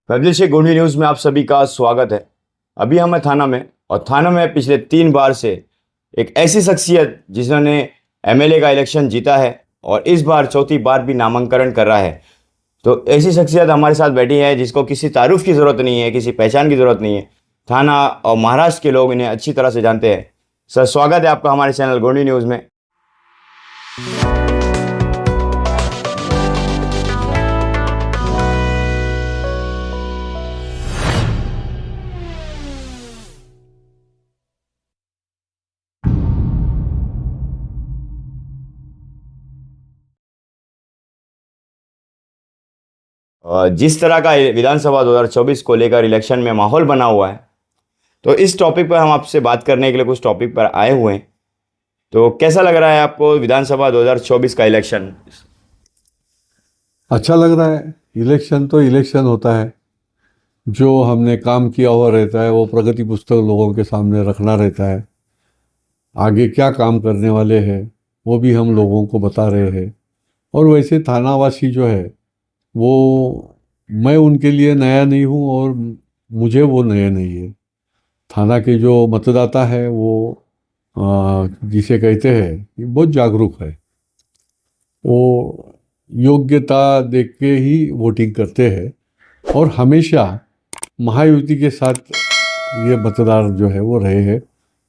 Publish Goldy news में आप सभी का स्वागत है। अभी हम हैं थाना में, और थाना में पिछले 3 बार से एक ऐसी शख्सियत जिन्होंने एमएलए का इलेक्शन जीता है और इस बार चौथी बार भी नामांकन कर रहा है। तो ऐसी शख्सियत हमारे साथ बैठी है जिसको किसी तारुफ की ज़रूरत नहीं है, किसी पहचान की ज़रूरत नहीं है। थाना और महाराष्ट्र के लोग इन्हें अच्छी तरह से जानते हैं। सर, स्वागत है आपका हमारे चैनल गोल्डी न्यूज़ में। जिस तरह का विधानसभा 2024 को लेकर इलेक्शन में माहौल बना हुआ है, तो इस टॉपिक पर हम आपसे बात करने के लिए कुछ टॉपिक पर आए हुए हैं। तो कैसा लग रहा है आपको विधानसभा 2024 का इलेक्शन? अच्छा लग रहा है। इलेक्शन तो इलेक्शन होता है। जो हमने काम किया हुआ रहता है वो प्रगति पुस्तक लोगों के सामने रखना रहता है। आगे क्या काम करने वाले हैं वो भी हम लोगों को बता रहे हैं। और वैसे थानावासी जो है वो, मैं उनके लिए नया नहीं हूँ और मुझे वो नए नहीं है। थाना के जो मतदाता है वो जिसे कहते हैं कि बहुत जागरूक है। वो योग्यता देख के ही वोटिंग करते हैं और हमेशा महायुति के साथ ये मतदार जो है वो रहे हैं।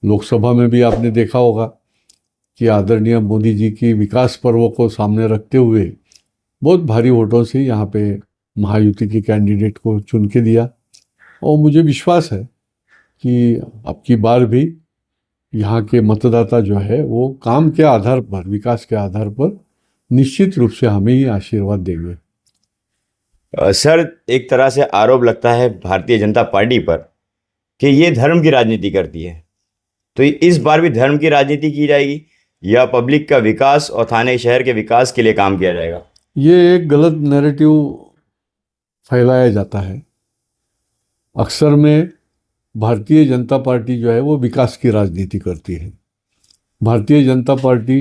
लोकसभा में भी आपने देखा होगा कि आदरणीय मोदी जी की विकास पर्व को सामने रखते हुए बहुत भारी वोटों से यहाँ पे महायुति के कैंडिडेट को चुन के दिया। और मुझे विश्वास है कि अब की बार भी यहाँ के मतदाता जो है वो काम के आधार पर, विकास के आधार पर निश्चित रूप से हमें ही आशीर्वाद देंगे। सर, एक तरह से आरोप लगता है भारतीय जनता पार्टी पर कि ये धर्म की राजनीति करती है। तो इस बार भी धर्म की राजनीति की जाएगी या पब्लिक का विकास और थाने शहर के विकास के लिए काम किया जाएगा? ये एक गलत नैरेटिव फैलाया जाता है। अक्सर में भारतीय जनता पार्टी जो है वो विकास की राजनीति करती है। Bharatiya Janata party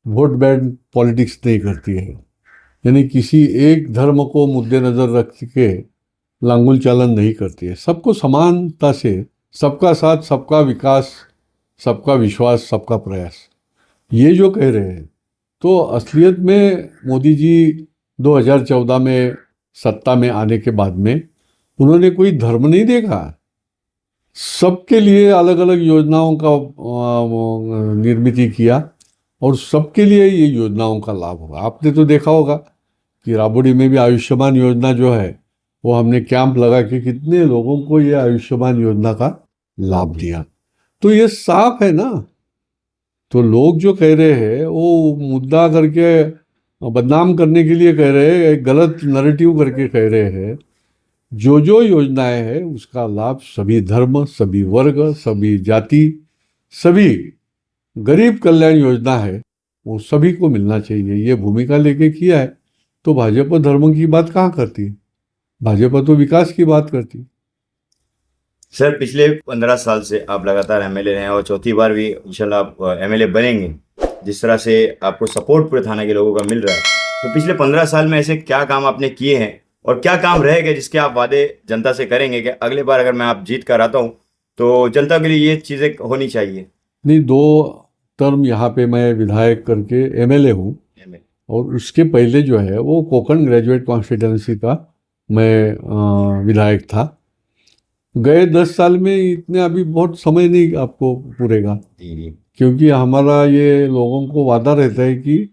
vote bank politics नहीं करती है, यानी किसी एक धर्म को मुद्देनज़र रख के लांगुल चालन नहीं करती है। सबको समानता से, सबका साथ, सबका विकास, सबका विश्वास, सबका प्रयास, ये जो कह रहे हैं, तो असलियत में मोदी जी 2014 में सत्ता में आने के बाद में उन्होंने कोई धर्म नहीं देखा। सबके लिए अलग अलग योजनाओं का निर्मित किया और सबके लिए ये योजनाओं का लाभ होगा। आपने तो देखा होगा कि राबड़ी में भी आयुष्मान योजना जो है वो हमने कैंप लगा के कितने लोगों को ये आयुष्मान योजना का लाभ दिया। तो ये साफ है ना। तो लोग जो कह रहे हैं वो मुद्दा करके बदनाम करने के लिए कह रहे हैं, एक गलत नैरेटिव करके कह रहे हैं। जो जो योजनाएं हैं उसका लाभ सभी धर्म, सभी वर्ग, सभी जाति, सभी गरीब कल्याण योजना है वो सभी को मिलना चाहिए, ये भूमिका लेके किया है। तो भाजपा धर्म की बात कहाँ करती है? भाजपा तो विकास की बात करती। सर, पिछले 15 साल से आप लगातार एमएलए रहे हैं और चौथी बार भी इंशाल्लाह आप एमएलए बनेंगे। जिस तरह से आपको सपोर्ट पूरे थाना के लोगों का मिल रहा है, तो पिछले 15 साल में ऐसे क्या काम आपने किए हैं और क्या काम रह गए जिसके आप वादे जनता से करेंगे कि अगले बार अगर मैं आप जीत कर आता हूँ तो जनता के लिए ये चीज़ें होनी चाहिए? नहीं, 2 टर्म यहाँ पे मैं विधायक करके एमएलए हूँ और उसके पहले जो है वो कोकण ग्रेजुएट कॉन्स्टिट्यूंसी का मैं विधायक था। गए 10 साल में इतने अभी बहुत समय नहीं आपको पूरेगा, क्योंकि हमारा ये लोगों को वादा रहता है कि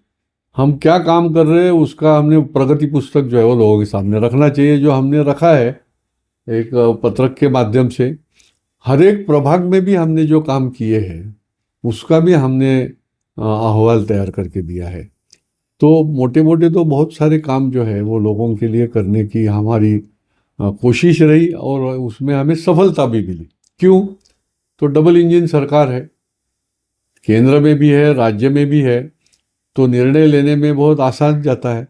हम क्या काम कर रहे हैं उसका हमने प्रगति पुस्तक जो है वो लोगों के सामने रखना चाहिए। जो हमने रखा है एक पत्रक के माध्यम से, हर एक प्रभाग में भी हमने जो काम किए हैं उसका भी हमने अहवाल तैयार करके दिया है। तो मोटे मोटे तो बहुत सारे काम जो है वो लोगों के लिए करने की हमारी कोशिश रही और उसमें हमें सफलता भी मिली। क्यों? तो डबल इंजन सरकार है, केंद्र में भी है, राज्य में भी है, तो निर्णय लेने में बहुत आसान जाता है।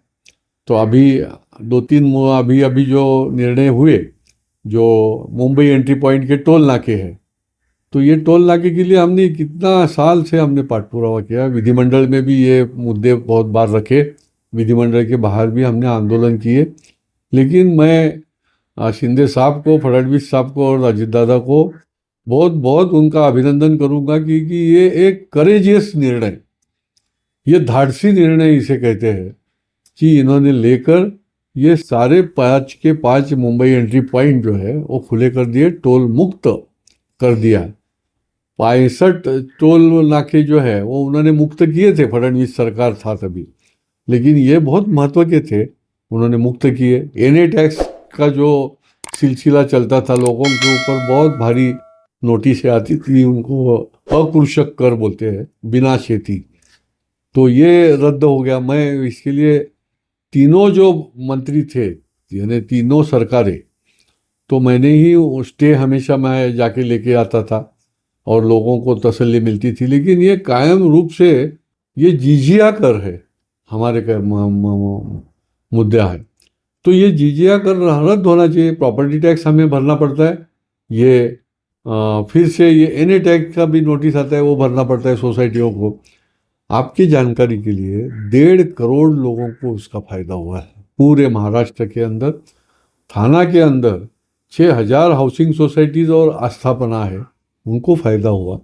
तो अभी 2-3 अभी जो निर्णय हुए, जो मुंबई एंट्री पॉइंट के टोल नाके हैं, तो ये टोल नाके के लिए हमने कितना साल से हमने पाठपुरावा किया। विधिमंडल में भी ये मुद्दे बहुत बार रखे, विधिमंडल के बाहर भी हमने आंदोलन किए। लेकिन मैं शिंदे साहब को, फडणवीस साहब को और अजित दादा को बहुत बहुत उनका अभिनंदन करूंगा कि ये एक करेजियस निर्णय, ये धाड़सी निर्णय इसे कहते हैं कि इन्होंने लेकर ये सारे 5 के 5 मुंबई एंट्री पॉइंट जो है वो खुले कर दिए, टोल मुक्त कर दिया। 65 टोल नाके जो है वो उन्होंने मुक्त किए थे, फडणवीस सरकार था तभी, लेकिन ये बहुत महत्व के थे, उन्होंने मुक्त किए। एनए टैक्स का जो सिलसिला चलता था, लोगों के ऊपर बहुत भारी नोटिसें आती थी, उनको अकृषक कर बोलते हैं, बिना खेती, तो ये रद्द हो गया। मैं इसके लिए तीनों जो मंत्री थे, यानी तीनों सरकारें, तो मैंने ही स्टे हमेशा मैं जाके लेके आता था और लोगों को तसल्ली मिलती थी। लेकिन ये कायम रूप से ये जिजिया कर है, हमारे का मुद्दा है, तो ये जिजिया कर रद्द होना चाहिए। प्रॉपर्टी टैक्स हमें भरना पड़ता है, ये फिर से ये एनए टैक्स का भी नोटिस आता है, वो भरना पड़ता है सोसाइटियों को। आपकी जानकारी के लिए 1.5 करोड़ लोगों को उसका फायदा हुआ है पूरे महाराष्ट्र के अंदर। थाना के अंदर 6000 हाउसिंग सोसाइटीज़ और आस्थापना है, उनको फ़ायदा हुआ।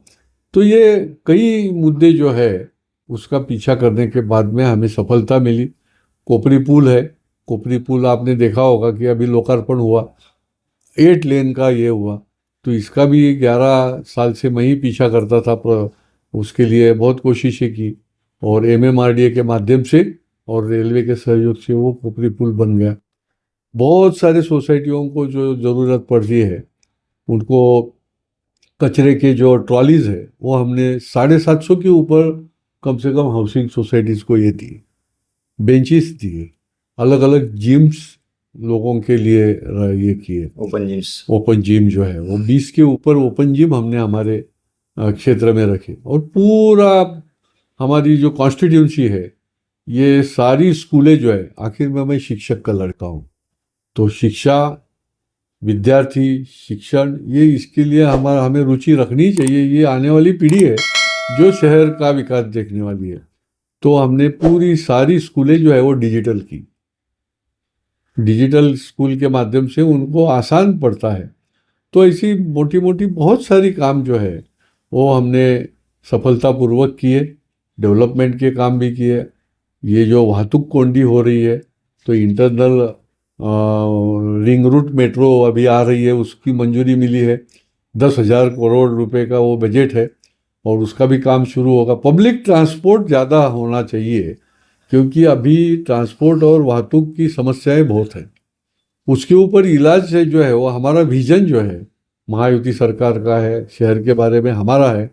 तो ये कई मुद्दे जो है उसका पीछा करने के बाद में हमें सफलता मिली। कोपरी पुल है, कोपरी पुल आपने देखा होगा कि अभी लोकार्पण हुआ, 8 लेन का ये हुआ, तो इसका भी 11 साल से मैं ही पीछा करता था, उसके लिए बहुत कोशिशें की और एमएमआरडीए के माध्यम से और रेलवे के सहयोग से वो कोपरी पुल बन गया। बहुत सारे सोसाइटियों को जो ज़रूरत पड़ती है, उनको कचरे के जो ट्रॉलीज़ है वो हमने 750 के ऊपर कम से कम हाउसिंग सोसाइटीज़ को ये दी, बेंचेस दिए, अलग अलग जिम्स लोगों के लिए ये किए, ओपन जिम जो है वो 20 के ऊपर ओपन जिम हमने हमारे क्षेत्र में रखे। और पूरा हमारी जो कॉन्स्टिट्यूंसी है, ये सारी स्कूलें जो है, आखिर में मैं शिक्षक का लड़का हूँ, तो शिक्षा, विद्यार्थी, शिक्षण, ये इसके लिए हमें रुचि रखनी चाहिए। ये आने वाली पीढ़ी है जो शहर का विकास देखने वाली है। तो हमने पूरी सारी स्कूलें जो है वो डिजिटल की, डिजिटल स्कूल के माध्यम से उनको आसान पड़ता है। तो ऐसी मोटी मोटी बहुत सारी काम जो है वो हमने सफलतापूर्वक किए, डेवलपमेंट के काम भी किए। ये जो वाहतुक कोंडी हो रही है, तो इंटरनल रिंग रूट मेट्रो अभी आ रही है, उसकी मंजूरी मिली है, 10,000 करोड़ रुपए का वो बजट है और उसका भी काम शुरू होगा। पब्लिक ट्रांसपोर्ट ज़्यादा होना चाहिए, क्योंकि अभी ट्रांसपोर्ट और वाहतुक की समस्याएं बहुत हैं। उसके ऊपर इलाज है जो है वो हमारा विजन जो है महायुति सरकार का है, शहर के बारे में हमारा है,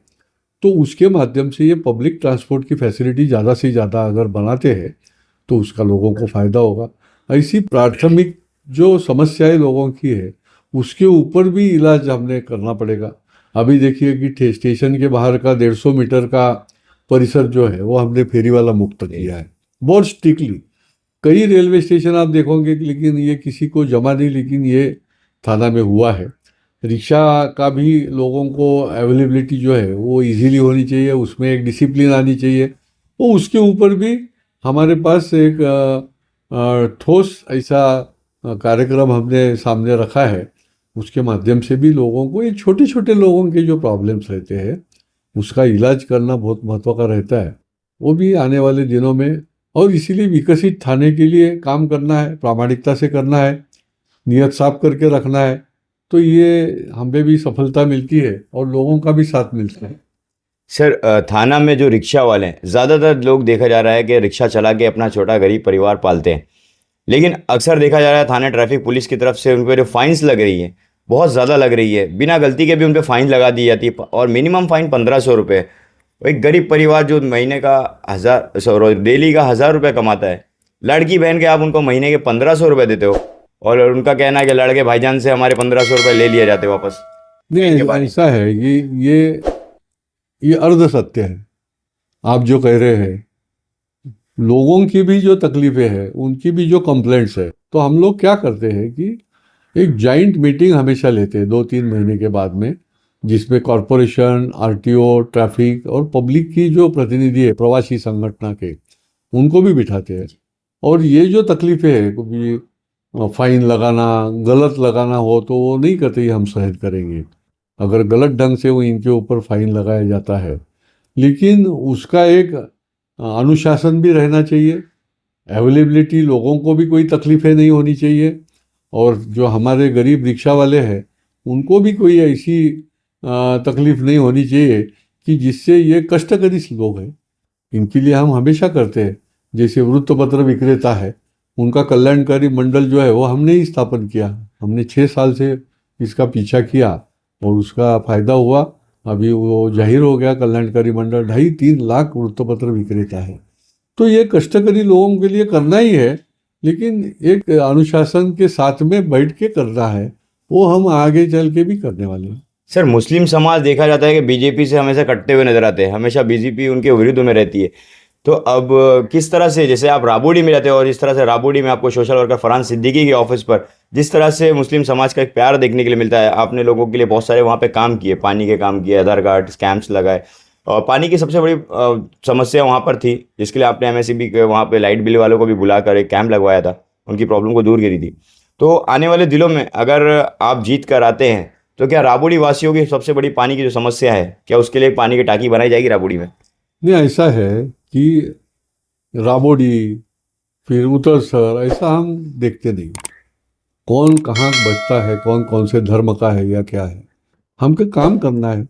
तो उसके माध्यम से ये पब्लिक ट्रांसपोर्ट की फैसिलिटी ज़्यादा से ज़्यादा अगर बनाते हैं तो उसका लोगों को फ़ायदा होगा। ऐसी प्राथमिक जो समस्याएं लोगों की है उसके ऊपर भी इलाज हमने करना पड़ेगा। अभी देखिए कि स्टेशन के बाहर का 150 मीटर का परिसर जो है वो हमने फेरी वाला मुक्त किया है बहुत स्ट्रिक्टली। कई रेलवे स्टेशन आप देखोगे, लेकिन ये किसी को जमा नहीं, लेकिन ये थाना में हुआ है। रिक्शा का भी लोगों को अवेलेबिलिटी जो है वो इजीली होनी चाहिए, उसमें एक डिसिप्लिन आनी चाहिए। वो उसके ऊपर भी हमारे पास एक ठोस ऐसा कार्यक्रम हमने सामने रखा है, उसके माध्यम से भी लोगों को, ये छोटे छोटे लोगों के जो प्रॉब्लम्स रहते हैं उसका इलाज करना बहुत महत्व का रहता है, वो भी आने वाले दिनों में। और इसीलिए विकसित थाने के लिए काम करना है, प्रामाणिकता से करना है, नियत साफ करके रखना है, तो ये हमें भी सफलता मिलती है और लोगों का भी साथ मिलता है। सर, थाना में जो रिक्शा वाले हैं, ज़्यादातर लोग देखा जा रहा है कि रिक्शा चला के अपना छोटा गरीब परिवार पालते हैं, लेकिन अक्सर देखा जा रहा है थाना ट्रैफिक पुलिस की तरफ से उन पर जो फाइन्स लग रही है बहुत ज़्यादा लग रही है, बिना गलती के भी उन पर फाइन लगा दी जाती है और मिनिमम फाइन 1500 रुपये। एक गरीब परिवार जो महीने का डेली का 1000 रुपये कमाता है, लड़की बहन के आप उनको महीने के 1500 रुपये देते हो और उनका कहना है कि लड़के भाईजान से हमारे 1500 रुपये ले लिए जाते वापस। नहीं, ऐसा है, ये अर्ध सत्य है आप जो कह रहे हैं। लोगों की भी जो तकलीफें हैं, उनकी भी जो कंप्लेंट्स है, तो हम लोग क्या करते हैं कि एक जॉइंट मीटिंग हमेशा लेते हैं 2-3 महीने के बाद में, जिसमें कॉरपोरेशन, आरटीओ, ट्रैफिक और पब्लिक की जो प्रतिनिधि है प्रवासी संगठन के, उनको भी बिठाते हैं। और ये जो तकलीफें हैं, फाइन लगाना, गलत लगाना हो तो वो नहीं कतई हम सहन करेंगे। अगर गलत ढंग से वो इनके ऊपर फाइन लगाया जाता है, लेकिन उसका एक अनुशासन भी रहना चाहिए। अवेलेबिलिटी, लोगों को भी कोई तकलीफें नहीं होनी चाहिए, और जो हमारे गरीब रिक्शा वाले हैं उनको भी कोई ऐसी तकलीफ नहीं होनी चाहिए कि जिससे ये कष्टकरी लोग हैं, इनके लिए हम हमेशा करते हैं। जैसे वृत्तपत्र विक्रेता है, उनका कल्याणकारी मंडल जो है वो हमने ही स्थापन किया। हमने 6 साल से इसका पीछा किया और उसका फायदा हुआ। अभी वो जाहिर हो गया कल्याणकारी मंडल, 2.5-3 लाख वृत्तपत्र विक्रेता है। तो ये कष्टकरी लोगों के लिए करना ही है, लेकिन एक अनुशासन के साथ में बैठ के करना है, वो हम आगे चल के भी करने वाले हैं। सर, मुस्लिम समाज देखा जाता है कि बीजेपी से हमेशा कटते हुए नजर आते हैं, हमेशा बीजेपी उनके विरुद्ध में रहती है। तो अब किस तरह से, जैसे आप राबोडी में रहते हो और इस तरह से राबोडी में आपको सोशल वर्कर फरहान सिद्दीकी के ऑफिस पर जिस तरह से मुस्लिम समाज का एक प्यार देखने के लिए मिलता है, आपने लोगों के लिए बहुत सारे वहाँ पे काम किए, पानी के काम किए, आधार कार्ड स्कैम्स लगाए, और पानी की सबसे बड़ी समस्या वहाँ पर थी, जिसके लिए आपने एमएससीबी के वहाँ पे लाइट बिल वालों को भी बुलाकर एक कैंप लगवाया था, उनकी प्रॉब्लम को दूर करी थी। तो आने वाले दिनों में अगर आप जीत कर आते हैं तो क्या राबोडी वासियों की सबसे बड़ी पानी की जो समस्या है, क्या उसके लिए पानी की टांकी बनाई जाएगी राबोडी में? नहीं, ऐसा है कि राबोडी फिर उतरसर ऐसा हम देखते नहीं, कौन कहाँ बचता है, कौन कौन से धर्म का है या क्या है, हमको काम करना है।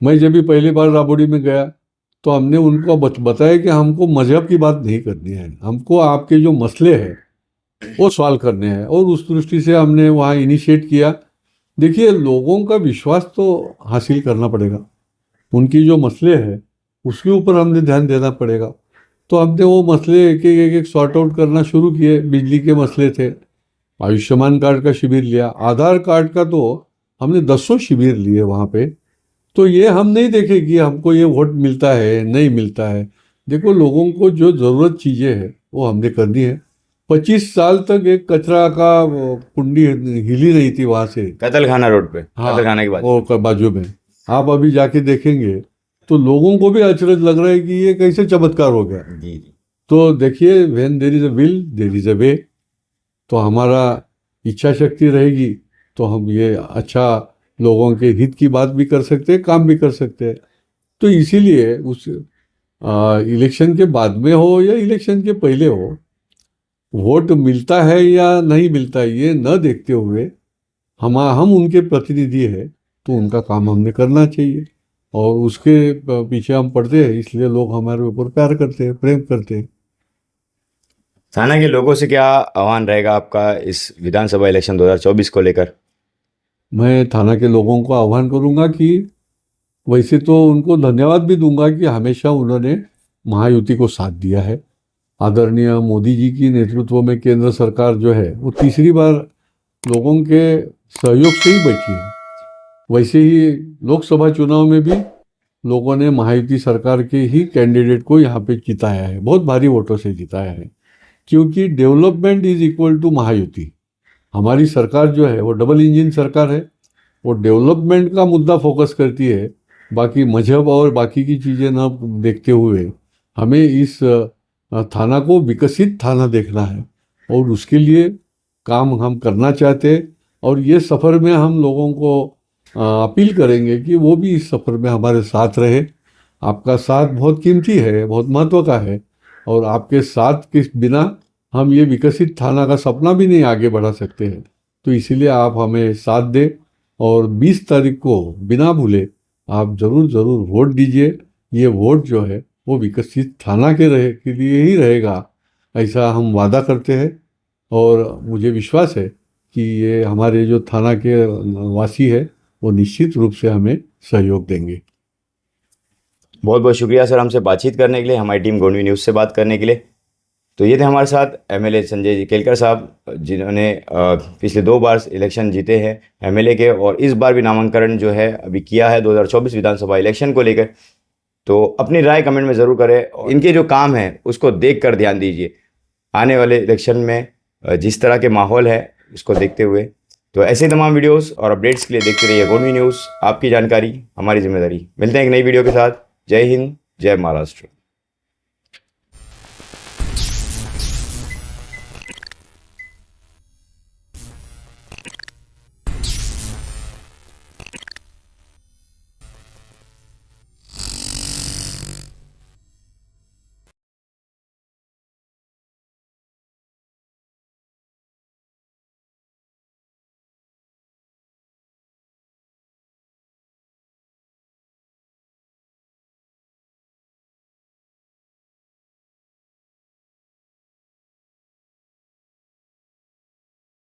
मैं जब भी पहली बार राबोडी में गया तो हमने उनको बताया कि हमको मजहब की बात नहीं करनी है, हमको आपके जो मसले हैं वो सॉल्व करने हैं, और उस दृष्टि से हमने वहाँ इनिशिएट किया। देखिए, लोगों का विश्वास तो हासिल करना पड़ेगा, उनकी जो मसले हैं उसके ऊपर हमने ध्यान देना पड़ेगा। तो हमने वो मसले एक सॉर्ट आउट करना शुरू किए। बिजली के मसले थे, आयुष्मान कार्ड का शिविर लिया, आधार कार्ड का तो हमने 10 शिविर लिए वहाँ पे। तो ये हम नहीं देखे कि हमको ये वोट मिलता है नहीं मिलता है। देखो, लोगों को जो ज़रूरत चीज़ें हैं वो हमने करनी है। 25 साल तक एक कचरा का कुंडी हिली नहीं थी वहाँ से, कतलखाना रोड पे, हाँ, कतलखाना की बात। वो बाजू में आप अभी जाके देखेंगे तो लोगों को भी अचरज लग रहा है कि ये कैसे चमत्कार हो गया। जी जी। तो देखिए, when there is a will there is a way. तो हमारा इच्छा शक्ति रहेगी तो हम ये अच्छा लोगों के हित की बात भी कर सकते हैं, काम भी कर सकते हैं। तो इसीलिए उस इलेक्शन के बाद में हो या इलेक्शन के पहले हो, वोट मिलता है या नहीं मिलता है ये न देखते हुए हम उनके प्रतिनिधि हैं, तो उनका काम हमने करना चाहिए, और उसके पीछे हम पड़ते हैं, इसलिए लोग हमारे ऊपर प्यार करते हैं, प्रेम करते हैं। थाना के लोगों से क्या आह्वान रहेगा आपका इस विधानसभा इलेक्शन 2024 को लेकर? मैं थाना के लोगों को आह्वान करूंगा कि वैसे तो उनको धन्यवाद भी दूंगा कि हमेशा उन्होंने महायुति को साथ दिया है। आदरणीय मोदी जी की नेतृत्व में केंद्र सरकार जो है वो तीसरी बार लोगों के सहयोग से ही बैठी है। वैसे ही लोकसभा चुनाव में भी लोगों ने महायुति सरकार के ही कैंडिडेट को यहाँ पे जिताया है, बहुत भारी वोटों से जिताया है, क्योंकि development is equal to Mahayuti. हमारी सरकार जो है वो डबल इंजन सरकार है, वो डेवलपमेंट का मुद्दा फोकस करती है, बाकी मजहब और बाकी की चीज़ें न देखते हुए हमें इस थाना को विकसित थाना देखना है, और उसके लिए काम हम करना चाहते हैं। और ये सफ़र में हम लोगों को अपील करेंगे कि वो भी इस सफ़र में हमारे साथ रहे। आपका साथ बहुत कीमती है, बहुत महत्व का है, और आपके साथ के बिना हम ये विकसित थाना का सपना भी नहीं आगे बढ़ा सकते हैं। तो इसीलिए आप हमें साथ दें, और 20 तारीख को बिना भूले आप ज़रूर वोट दीजिए। ये वोट जो है वो विकसित थाना के लिए ही रहेगा, ऐसा हम वादा करते हैं, और मुझे विश्वास है कि ये हमारे जो थाना के वासी है वो निश्चित रूप से हमें सहयोग देंगे। बहुत बहुत शुक्रिया सर हमसे बातचीत करने के लिए, हमारी टीम गोंडवी न्यूज़ से बात करने के लिए। तो ये थे हमारे साथ एमएलए संजय जी केलकर साहब, जिन्होंने पिछले 2 बार इलेक्शन जीते हैं एमएलए के, और इस बार भी नामांकन जो है अभी किया है 2024 विधानसभा इलेक्शन को लेकर। तो अपनी राय कमेंट में ज़रूर करें, और इनके जो काम है उसको देख कर ध्यान दीजिए आने वाले इलेक्शन में, जिस तरह के माहौल है उसको देखते हुए। तो ऐसे तमाम वीडियोस और अपडेट्स के लिए देखते रहिए गोंडवी न्यूज़, आपकी जानकारी हमारी जिम्मेदारी। मिलते हैं एक नई वीडियो के साथ। जय हिंद, जय महाराष्ट्र।